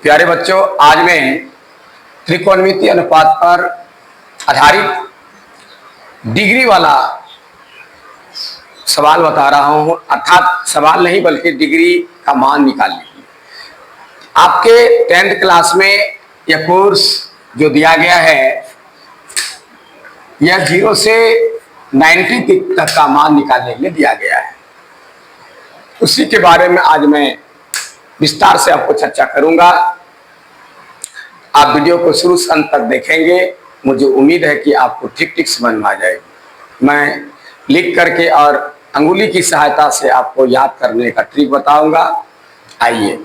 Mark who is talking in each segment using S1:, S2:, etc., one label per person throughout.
S1: प्यारे बच्चों, आज मैं त्रिकोणमितीय अनुपात पर आधारित डिग्री वाला सवाल बता रहा हूं। अर्थात सवाल नहीं बल्कि डिग्री का मान निकालने के लिए आपके 10th क्लास में यह कोर्स जो दिया गया है, यह 0 से 90 तक का मान निकालने के लिए दिया गया है। उसी के बारे में आज मैं विस्तार से आपको चर्चा करूंगा। आप वीडियो को शुरू से अंत तक देखेंगे। मुझे उम्मीद है कि आपको ठीक ठीक समझ में आ जाएगी। मैं लिख करके और अंगुली की सहायता से आपको याद करने का ट्रिक बताऊंगा। आइए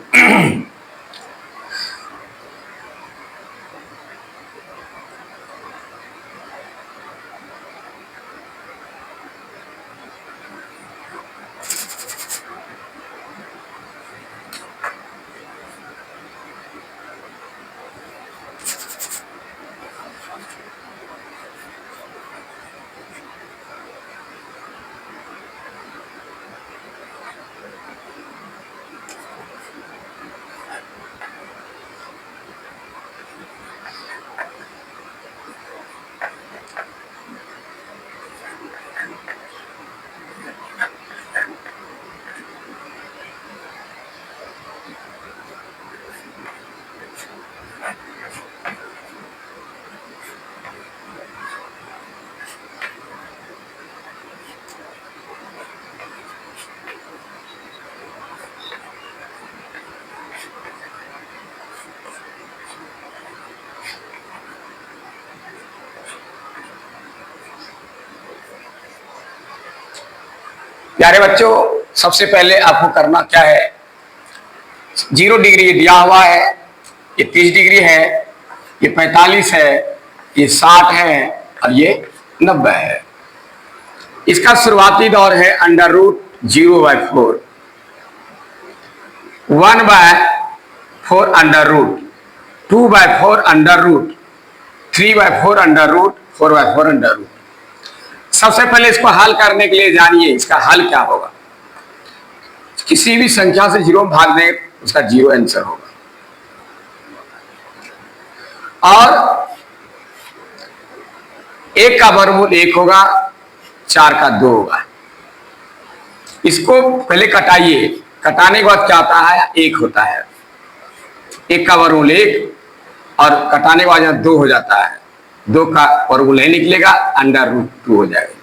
S1: प्यारे बच्चों, सबसे पहले आपको करना क्या है, 0 डिग्री दिया हुआ है, ये 30 डिग्री है, ये 45 है, ये 60 है और ये 90 है। इसका शुरुआती दौर है √0/4, 1/4 √, 2/4 √, 3/4 √, 4/4 √। सबसे पहले इसको हल करने के लिए जानिए इसका हल क्या होगा। किसी भी संख्या से 0 भाग दें, उसका 0 आंसर होगा। और 1 का वर्गमूल 1 होगा, 4 का 2 होगा। इसको पहले कटाइए, कटाने के बाद क्या होता है, 1 होता है। 1 का वर्गमूल 1 और कटाने के बाद यहाँ 2 हो जाता है। 2 का वर्गमूल नहीं निकलेगा, √2 हो जाएगा।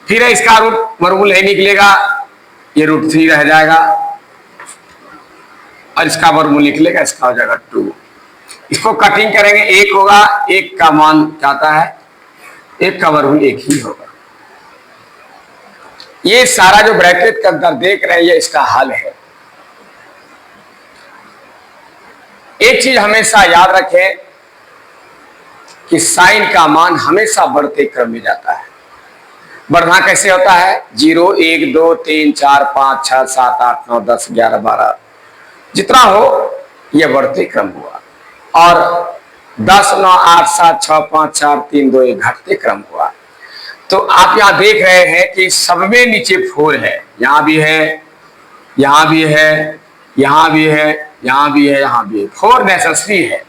S1: फिर इसका वर्गमूल नहीं निकलेगा, ये √3 रह जाएगा और इसका वर्गमूल निकलेगा, इसका हो जाएगा 2। इसको कटिंग करेंगे, 1 होगा, 1 का मान क्या आता है, 1 का वर्गमूल 1 ही होगा। ये सारा जो ब्रैकेट के अंदर देख रहे हैं, ये इसका हल है। एक चीज हमेशा याद रखें कि साइन का मान हमेशा बढ़ते क्रम में जाता है। बढ़ना कैसे होता है, 0 1 2 3 4 5 6 7 8 9 10 11 12 जितना हो, यह बढ़ते क्रम हुआ। और 10 9 8 7 6 5 4 3 2 1 घटते क्रम हुआ। तो आप यहां देख रहे हैं कि सब में नीचे 4 है, यहां भी है, यहां भी है, यहां भी है, यहां भी है, यहां भी है। 4 नेसेसरी है।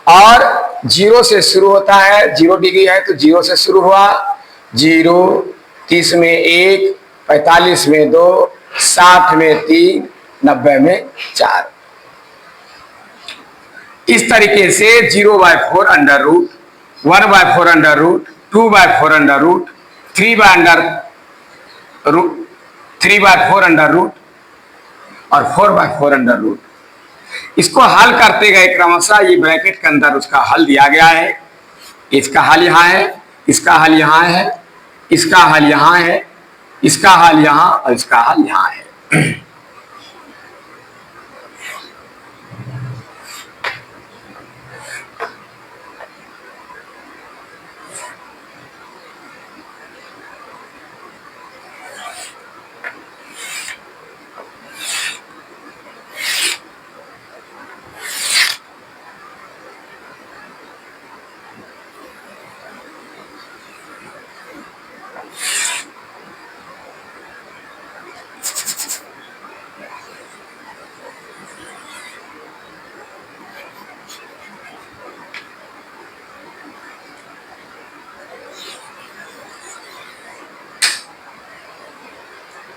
S1: और 0 से शुरू होता है, 0 डिग्री है तो 0 से शुरू हुआ, 0 30 में 1 45 में 2 60 में 3 90 में 4। इस तरीके से 0/4 √, 1/4 √, 2/4 √, 3/4 √, और 4/4 √। इसको हल करते गए क्रमशः, ये ब्रैकेट के अंदर उसका हल दिया गया है। इसका हल यहाँ है, इसका हल यहाँ है, इसका हल यहाँ है, इसका हल यहाँ और इसका हल यहाँ है।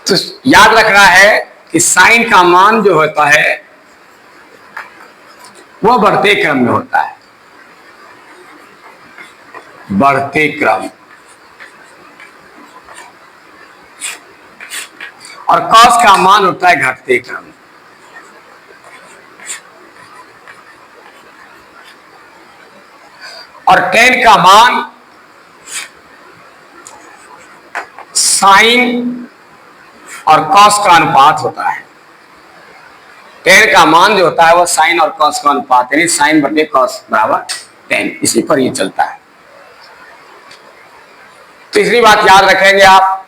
S1: तो याद रखना है कि साइन का मान जो होता है वह बढ़ते क्रम में होता है, बढ़ते क्रम, और कॉस का मान होता है घटते क्रम। और टेन का मान साइन और कॉस का अनुपात होता है। टेन का मान जो होता है वह साइन और कॉस का अनुपात, यानी साइन बटे कॉस बराबर टेन, इसी पर ये चलता है। तीसरी बात याद रखेंगे आप,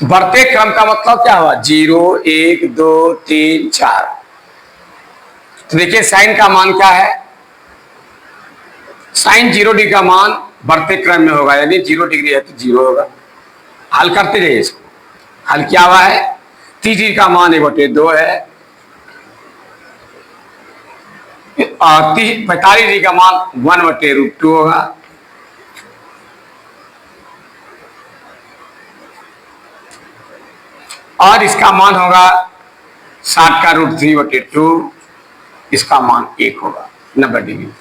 S1: बढ़ते क्रम का मतलब क्या हुआ, 0 1 2 3 4। तो देखिए साइन का मान क्या है, साइन 0 डिग्री का मान बढ़ते क्रम में होगा, यानी 0 डिग्री है तो 0 होगा। हल करते जाइए इसको, हल क्या हुआ है, 30 डिग्री का मान 1/2 है, और 45 डिग्री का मान 1/√2 होगा, और इसका मान होगा 60 का √3/2, इसका मान 1 होगा 90 डिग्री।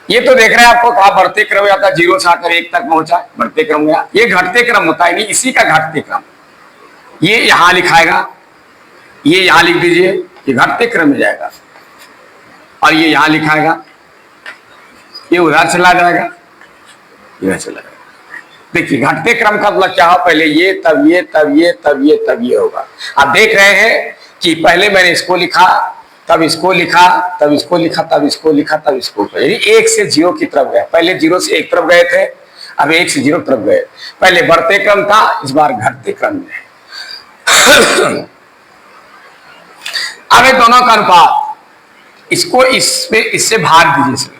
S1: ये तो देख रहे हैं आपको कहा बढ़ते क्रम में आता है, 0 से आकर 1 तक पहुंचा, बढ़ते क्रम गया। ये घटते क्रम होता है, नहीं इसी का घटते क्रम। ये यहां लिखाएगा, ये यहां लिख दीजिए, ये घटते क्रम में जाएगा, और ये यहां लिखाएगा, ये उधर चला जाएगा, इधर चला जाएगा। देखिए घटते क्रम का मतलब क्या हो, पहले ये तब ये तब ये तब ये तब ये होगा। आप देख रहे हैं कि पहले मैंने इसको लिखा, तब इसको लिखा, तब इसको लिखा, तब इसको लिखा, तब इसको, यानी 1 से 0 की तरफ गए। पहले 0 से 1 तरफ गए थे, अब 1 से 0 तरफ गए। पहले बढ़ते क्रम था, इस बार घटते क्रम में है। अब ये दोनों का अनुपात, इसको इससे भाग दीजिए, इसमें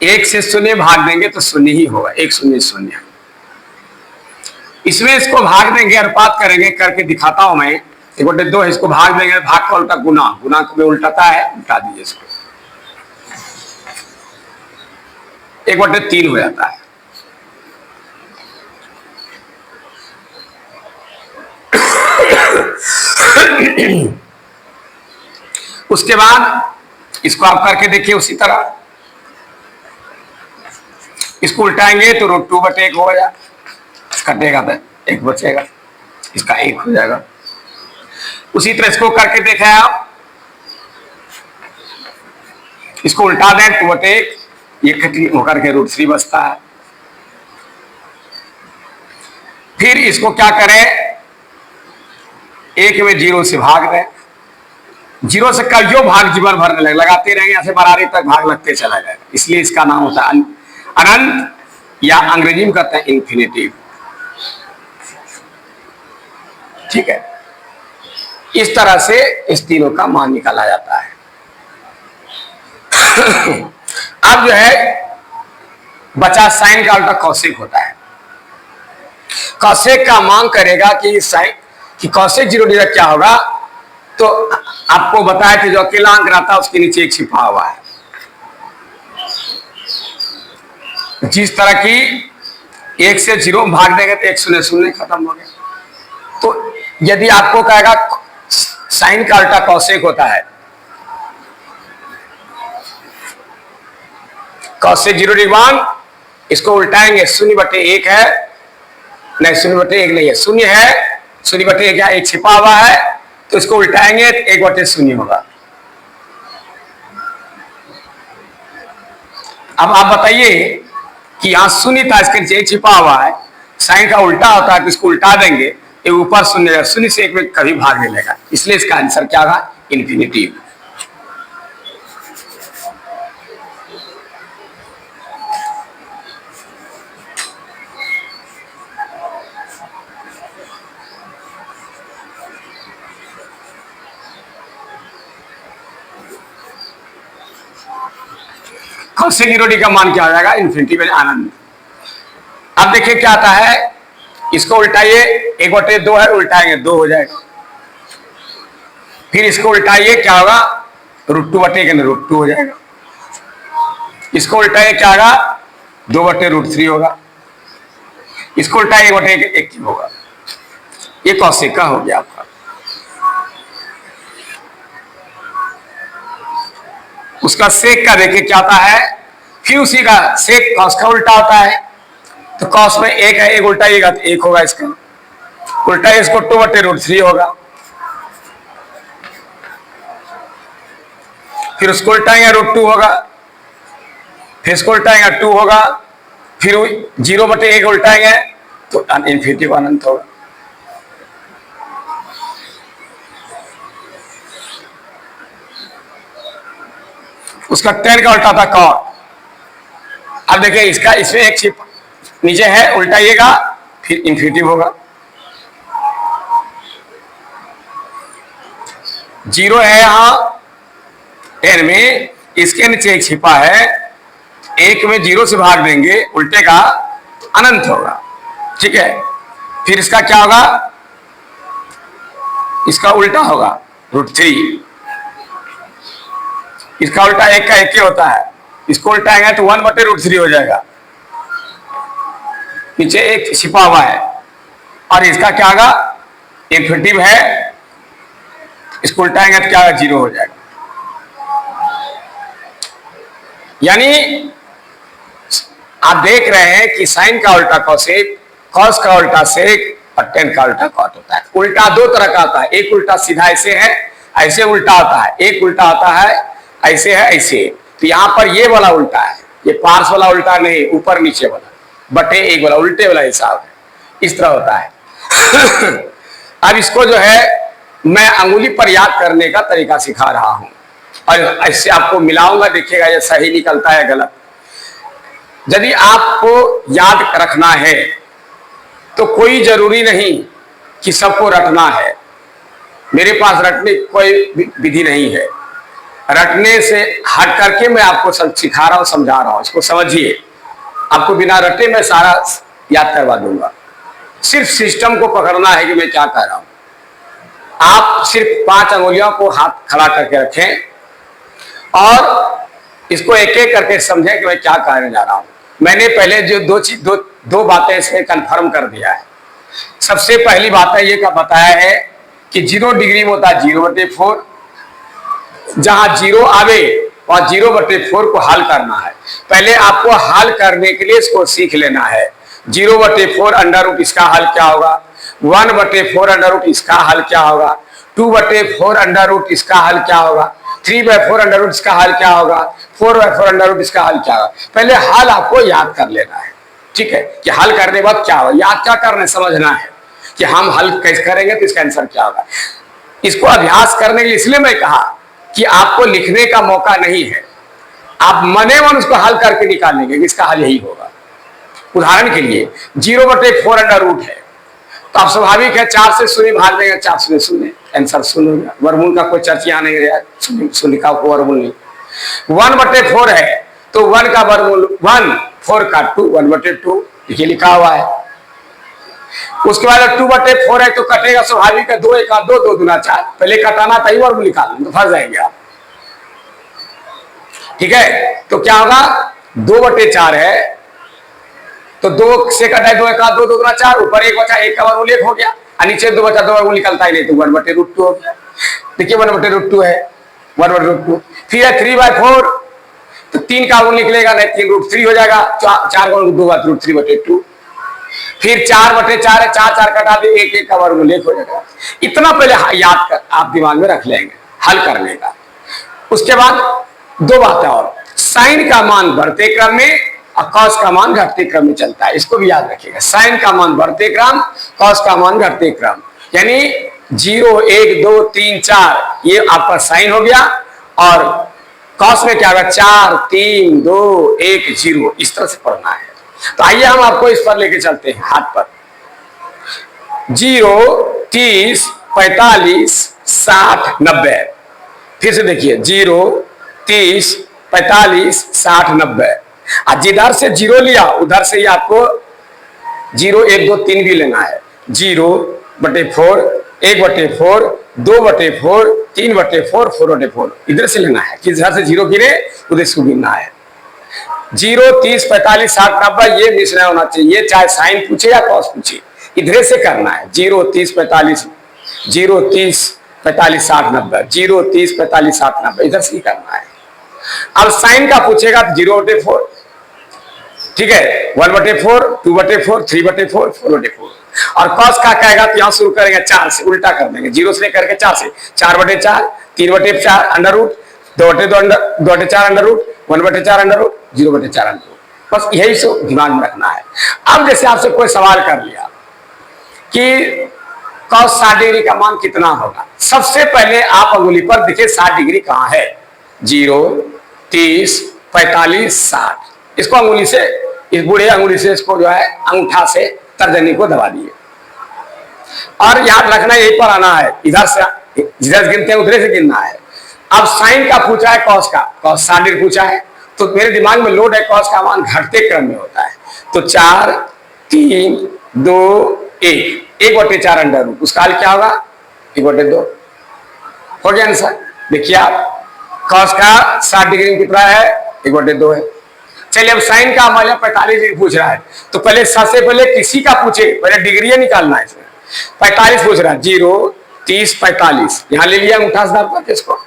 S1: 1 से 0 भाग देंगे तो 0 ही होगा, 1 0 0। इसमें इसको भाग देंगे, अनुपात करेंगे, करके दिखाता हूं मैं। 1/2 है, इसको भाग देंगे, भाग का उल्टा गुना, गुना को उल्टाता है, उल्टा दीजिए इसको, 1/3 हो जाता है। उसके बाद इसको आप करके देखिए उसी तरह, इसको उल्टाएंगे तो √2/1 हो जाएगा, कटेगा तो 1 बचेगा, इसका 1 हो जाएगा। उसी तरह इसको करके देखें आप, इसको उल्टा दें 2/1, ये कट होकर के √3 बचता है। फिर इसको क्या करें, 1 में 0 से भाग दें, 0 से कईयों भाग जीवन भरने लगे, लगाते रहेंगे, ऐसे बरारी तक भाग लगते चला जाएगा, इसलिए इसका नाम होता है अनंत, या अंग्रेजी में कहते हैं इन्फिनिटिव। ठीक है, इस तरह से इस तीनों का मान निकाला जाता है। अब जो है बचा साइन का उल्टा कौशिक होता है। कौशिक का मान करेगा कि साइन कि कौशिक 0 डिग्री क्या होगा, तो आपको बताया कि जो अकेला अंक रहता है उसके नीचे 1 छिपा हुआ है। जिस तरह की 1 से 0 भाग देंगे तो 1 0 0 खत्म हो गया। तो यदि आपको कहेगा साइन का उल्टा कौशिक होता है, कौशिक 0 डिग्री 1, इसको उल्टाएंगे 0/1 है, नहीं 0/1 नहीं है, 0 है, 0/1 क्या 1 छिपा हुआ है, तो इसको उल्टाएंगे तो 1/0 होगा। अब आप बताइए कि यहां 0 था, इसके नीचे 1 छिपा हुआ है, साइन का उल्टा होता है तो इसको उल्टा देंगे, ये ऊपर 0 से 1 में कभी भाग नहीं लेगा, इसलिए इसका आंसर क्या होगा, इन्फिनिटिव। कौशिक 0 डिग्री का मान क्या हो जाएगा, इन्फिनिटिव अनंत। अब देखिए क्या आता है, इसको उल्टाइए, 1/2 है, उल्टाएंगे 2 हो जाएगा। फिर इसको उल्टाइए, क्या होगा, √2/1 √2 हो जाएगा। इसको उल्टाइए, क्या होगा, 2/√3 होगा। इसको उल्टाइए 1/1 1 होगा। ये कौशिक का हो गया आपका। उसका सेक का देखिए क्या होता है, फिर उसी का सेक कॉस का उल्टा होता है। तो कॉस में एक है, एक उल्टा एक होगा, इसका उल्टा इसको 2/√3 होगा। फिर उसको उल्टाएंगे √2 होगा, फिर इसको उल्टाएंगे 2 होगा, फिर 0/1 उल्टाएंगे तो इन्फिनिटी अनंत होगा। उसका tan का उल्टा था cot। अब देखिए इसका, इसमें एक छिप नीचे है, उल्टाइएगा फिर इन्फिनिटी होगा। 0 है यहां tan में, इसके नीचे एक छिपा है, 1 में 0 से भाग देंगे उल्टे का अनंत होगा। ठीक है, फिर इसका क्या होगा, इसका उल्टा होगा √3। इसका उल्टा 1 का 1 होता है, इसको उल्टाएंगे तो 1/√3 हो जाएगा। नीचे एक छिपा हुआ है, और इसका क्या होगा, इन्फिनिटी है, इसको उल्टाएंगे तो क्या होगा, 0 हो जाएगा। यानी आप देख रहे हैं कि साइन का उल्टा कॉसेक, कॉस का उल्टा सेक और tan का उल्टा कॉट होता है। उल्टा दो तरह का आता है, एक उल्टा सीधा ऐसे है, ऐसे उल्टा होता है, एक उल्टा होता है ऐसे है, ऐसे। तो यहां पर ये वाला उल्टा है, ये पार्श्व वाला उल्टा नहीं, ऊपर नीचे वाला बटे 1 वाला उल्टे वाला हिसाब है, इस तरह होता है। अब इसको जो है मैं अंगुली पर याद करने का तरीका सिखा रहा हूं, और ऐसे आपको मिलाऊंगा, देखिएगा ये सही निकलता है गलत। यदि आपको याद रखना है तो कोई जरूरी नहीं कि सबको रटना है। मेरे पास रटने की कोई विधि नहीं है, रटने से हट करके मैं आपको सब सिखा रहा हूं, समझा रहा हूं, इसको समझिए। आपको बिना रटे मैं सारा याद करवा दूंगा, सिर्फ सिस्टम को पकड़ना है कि मैं क्या कह रहा हूं। आप सिर्फ 5 अंगुलियों को हाथ खड़ा करके रखें और इसको एक एक करके समझें कि मैं क्या कहने जा रहा हूं। मैंने पहले जो दो बातें इसमें कंफर्म कर दिया है। सबसे पहली बात है ये का बताया है कि 0 डिग्री में होता है 0/4, जहां 0 आवे और 0/4 को हल करना है। पहले आपको हल करने के लिए इसको सीख लेना है। 0/4 अंडर इसका हल क्या होगा, 1/4 अंडर इसका हल क्या होगा, 2/4 अंडर इसका हल क्या होगा, 3/4 अंडर इसका हल क्या होगा, 4/4 अंडर इसका हल क्या होगा। पहले हल आपको याद कर लेना है, ठीक है, कि हल करने के बाद क्या होगा। याद क्या करना है, समझना है कि हम हल कैसे करेंगे तो इसका आंसर क्या होगा। इसको अभ्यास करने के लिए इसलिए मैं कहा कि आपको लिखने का मौका नहीं है, आप मने मन उसको हल करके निकालेंगे कि इसका हल यही होगा। उदाहरण के लिए 0/4 अंडर रूट है, तो आप स्वाभाविक है 4 से शून्य भाग देंगे, 4 शून्य शून्य, आंसर शून्य होगा। वर्गमूल का कोई चर्चा नहीं है, शून्य का वर्गमूल नहीं। 1/4 है तो 1 का वर्गमूल 1, 4 का 2, 1/2 ये लिखा हुआ है। उसके बाद 2/4 है तो कटेगा स्वाभाविक है, 2 1 2, 2 दूना 4, पहले कटाना था ही वर्गमूल निकालना, तो फंस जाएंगे आप। ठीक है, तो क्या होगा, 2/4 है तो 2 से कटा 2 1 2, 2 दूना 4, ऊपर 1 बचा, 1 का वर्गमूल 1 हो गया, और नीचे 2 बचा, 2 वर्गमूल निकलता ही नहीं, तो 1/√2 हो गया। देखिए 1/√2 है, 1/√2। फिर है 3/4, तो 3 का वर्गमूल निकलेगा नहीं, 3√3 हो जाएगा, 4 का 2 3/2। फिर 4/4 है, 4 4 कटा दे, 1 1 का वर्गमूल 1 हो जाएगा। इतना पहले याद कर आप दिमाग में रख लेंगे हल करने का। उसके बाद 2 बातें और, साइन का मान बढ़ते क्रम में और कॉस का मान घटते क्रम में चलता है, इसको भी याद रखिएगा। साइन का मान बढ़ते क्रम, कॉस का मान घटते क्रम, यानी 0 1 2 3 4 ये आपका साइन हो गया, और कॉस में क्या होगा, 4 3 2 1 0, इस तरह से पढ़ना है। तो आइए हम आपको इस पर लेके चलते हैं, हाथ पर। 0 30 45 60 90, फिर से देखिए 0 30 45 60 90, और जिधर से 0 लिया उधर से ही आपको 0 1 2 3 भी लेना है। 0/4, 1/4, 2/4, 3/4, 4/4, इधर से लेना है कि जिधर से 0 गिरे उधर से गिनना है। 0 30 45 60 90 ये मिश्रण होना चाहिए, चाहे साइन पूछे या कॉस पूछे, इधर से करना है। 0 30 45, 0 30 45 60 90, 0 30 45 60 90, इधर से ही करना है। अब साइन का पूछेगा तो 0/4, ठीक है, 1/4, 2/4, 3/4, 4/4। और कॉस का कहेगा तो यहां शुरू करेंगे 4 से, उल्टा कर देंगे, 0 से लेकर के 4 से, 4/4, 3/4 under root, 2/4 under root, 1/4 under root, 0/4 under root. बस यही सब दिमाग में रखना है। अब जैसे आपसे कोई सवाल कर लिया कि cos 60 डिग्री का मान कितना होगा, सबसे पहले आप अंगुली पर देखिए 60 डिग्री कहां है। 0 30 45 60, इसको अंगुली से, इस बूढ़े अंगुली से इसको जो है अंगूठा से तर्जनी को दबा दिए और याद रखना यहीं पर आना है, इधर से जिधर गिनते हैं उधर से गिनना है। अब साइन का पूछा है, cos का, cos 60 डिग्री पूछा है, तो मेरे दिमाग में लोड है cos का मान घटते क्रम में होता है। तो 4 3 2 1, 1/4 अंडर रूट, उसका हल क्या होगा 1/2 हो गया आंसर। देखिए आप cos का 60 डिग्री में कितना है 1/2 है। चलिए अब साइन का मान 45 डिग्री पूछ रहा है, तो पहले सबसे पहले किसी का पूछे, पहले डिग्री निकालना है इसमें। 45 पूछ रहा है, 0 30 45, यहां ले लिया अंगूठा से दाब करके इसको।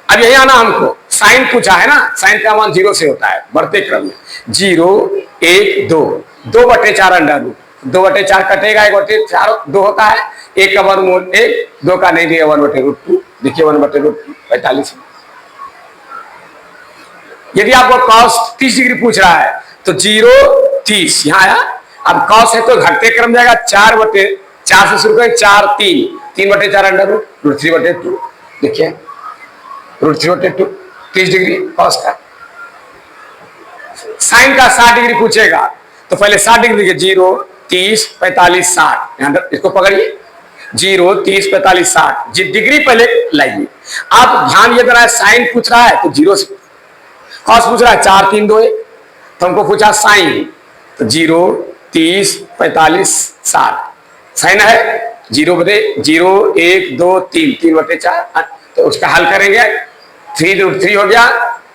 S1: अब यही आना हमको, साइन पूछा है ना, साइन का मान 0 से होता है बढ़ते क्रम में। 0 1 2, 2/4 अंडर रूट, 2/4 कटेगा, 1/4 2 होता है, 1 का वर्गमूल 1, 2 का नहीं दिया 1/√2, देखिए 1/√2 45। यदि आपको cos 30 डिग्री पूछ रहा है तो 0 30 यहां आया। अब cos है तो घटते क्रम जाएगा, 4/4 से शुरू करें, 4 3, 3/4 अंडर रूट, √3/2, देखिए √3/2 30 डिग्री cos का। साइन का 60 डिग्री पूछेगा तो पहले 60 डिग्री देखिए, 0 30 45 60, इसको पकड़िए, 0 30 45 60, डिग्री पहले लाइए। आप ध्यान ये देना है, साइन पूछ रहा है तो 0 से, cos पूछ रहा है 4 3 2 1, तो हमको पूछा साइन, तो 0 30 45 60, साइन है 0 1 2 3, 3/4, तो उसका हल करेंगे, 3√3 हो गया,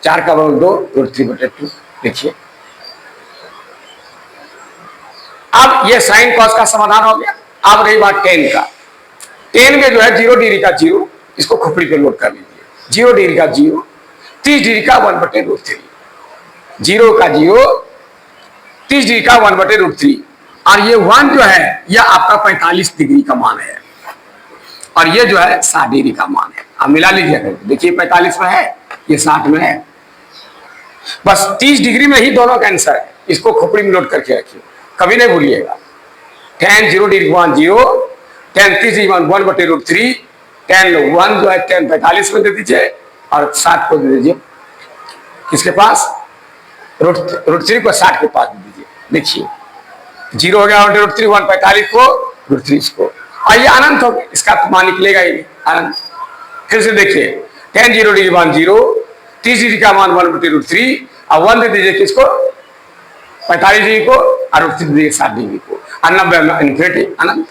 S1: 4 का वर्ग 2, √3/2, देखिए। अब ये साइन cos का समाधान हो गया। अब रही बात tan का, tan में जो है 0 डिग्री का 0, इसको खोपड़ी पे लोड कर लीजिए, 0 डिग्री का 0, 30 डिग्री का 1/√3, 0 का 0, 30 डिग्री का 1/√3, और ये 1 जो है यह आपका 45 डिग्री का मान है, और ये जो है 60 डिग्री का मान है। आप मिला लीजिएगा, देखिए 45 में है, ये 60 में है, बस 30 डिग्री में ही दोनों का आंसर है। इसको खोपड़ी में लोड करके रखिए, कभी नहीं भूलिएगा। tan 0 degree 1 0, tan 30 degree 1/√3, tan 1 जो है tan 45 में दे दीजिए और 60 को दे दीजिए किसके पास, √3 को 60 के पास दे दीजिए, देखिए 0 हो गया √3, 145 को √3 को, और ये अनंत हो गया, इसका तो मान निकलेगा ही अनंत। फिर से देखिए, tan 0 डिग्री 1 0, 30 डिग्री का मान 1/√3, और 1 दे दीजिए किसको 45 डिग्री को, और √3 दे दीजिए 60 डिग्री को, और 90 इन्फिनिटी अनंत।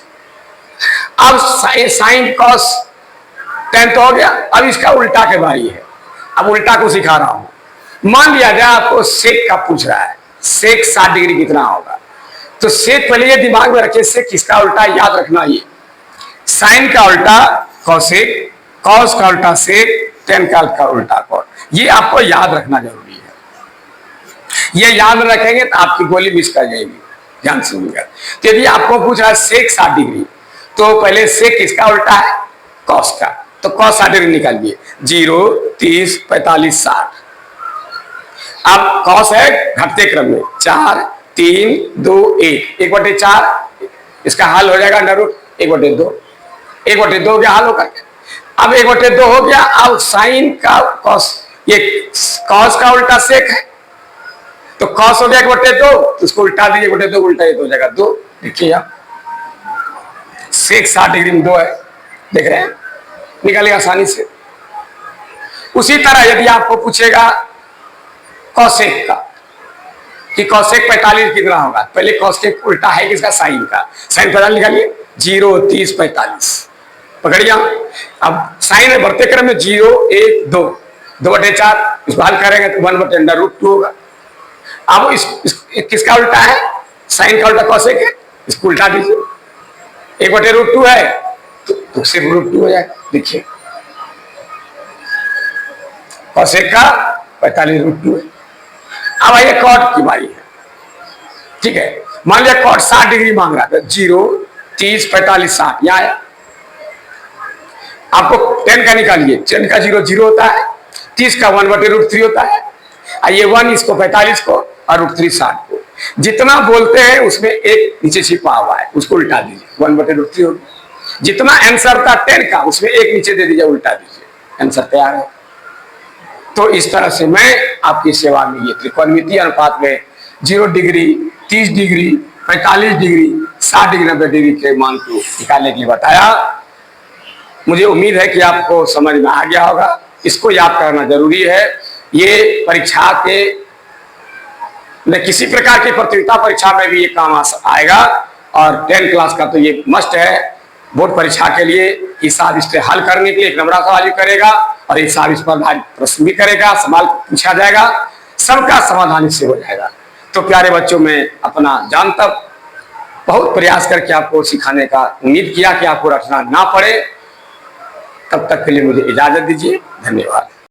S1: अब साइन cos tan तो हो गया, अब इसका उल्टा के बारी है। अब उल्टा को सिखा रहा हूं। मान लिया जाए आपको सेक का पूछ रहा है, सेक 60 डिग्री कितना होगा, तो सेक पहले ये दिमाग में रखिए, सेक किसका उल्टा याद रखना, ये साइन का उल्टा कॉसेक, कॉस का उल्टा सेक, tan का उल्टा कॉस, ये आपको याद रखना जरूरी है। ये याद रखेंगे तो आपकी गोली मिस कर जाएगी, ध्यान सुनिएगा। तो यदि आपको पूछ रहा है सेक 60 डिग्री, तो पहले सेक किसका उल्टा है, कॉस का, तो cos 60 डिग्री निकालिए, 0 30 45 60। अब cos है घटते क्रम में, 4 3 2 1, 1/4, इसका हल हो जाएगा √1/2, 1/2 गया हल होकर के। अब 1/2 हो गया। अब साइन का cos, ये cos का उल्टा सेक है, तो cos हो गया 1/2, तो उसको उल्टा दीजिए, 1/2 उल्टा ये तो हो जाएगा 2। देखिए आप सेक 60 डिग्री में 2 है, देख रहे हैं, निकालिए आसानी से। उसी तरह यदि आपको पूछेगा कॉसेक का कि कॉसेक 45 कितना होगा, पहले कॉसेक उल्टा है किसका, साइन का, साइन 45 निकालिए, 0 30 45 पकड़िए। अब साइन है बढ़ते क्रम में 0 1 2, 2/4, इसको हल करेंगे तो 1/√2 होगा। अब किसका उल्टा है, साइन का उल्टा कॉसेक है, इसको उल्टा दीजिए, 1/√2 है तो सिर्फ √2 हो जाए। देखिए cosec का 45√2 है। अब आइए कॉट की बारी है, ठीक है। मान लिया कॉट 60 डिग्री मांग रहा था, 0, 30, 45, 60 यहाँ आया। आपको tan का निकालिए, tan का 0 0 होता है, 30 का 1/√3 होता है। आइए 1 इसको 45 को और √3 60 को, जितना बोलते हैं उसमें एक नीचे छिपा हुआ है, उसको उल्टा दीजिए, 1/√3 हो गया। जितना आंसर था tan का उसमें एक नीचे दे दीजिए, उल्टा दीजिए, आंसर तैयार है। तो इस तरह से मैं आपकी सेवा में ये त्रिकोणमितीय अनुपात में 0 degree, 30 degree, 45 degree, 60 degree, 90 degree के मान को निकालने के लिए बताया। मुझे उम्मीद है कि आपको समझ में आ गया होगा। इसको याद करना जरूरी है। ये परीक्षा के किसी प्रकार की प्रतियोगिता परीक्षा में भी ये काम आएगा, और 10 क्लास का तो ये मस्ट है। बोर्ड परीक्षा के लिए हिसाब इससे हल करने के लिए 1 नंबर सवाल भी करेगा और हिसाब इस पर आधारित प्रश्न भी करेगा, सवाल पूछा जाएगा, सबका समाधान इससे हो जाएगा। तो प्यारे बच्चों, मैं अपना जान तक बहुत प्रयास करके आपको सिखाने का उम्मीद किया कि आपको रटना ना पड़े। तब तक के लिए मुझे इजाजत दीजिए। धन्यवाद।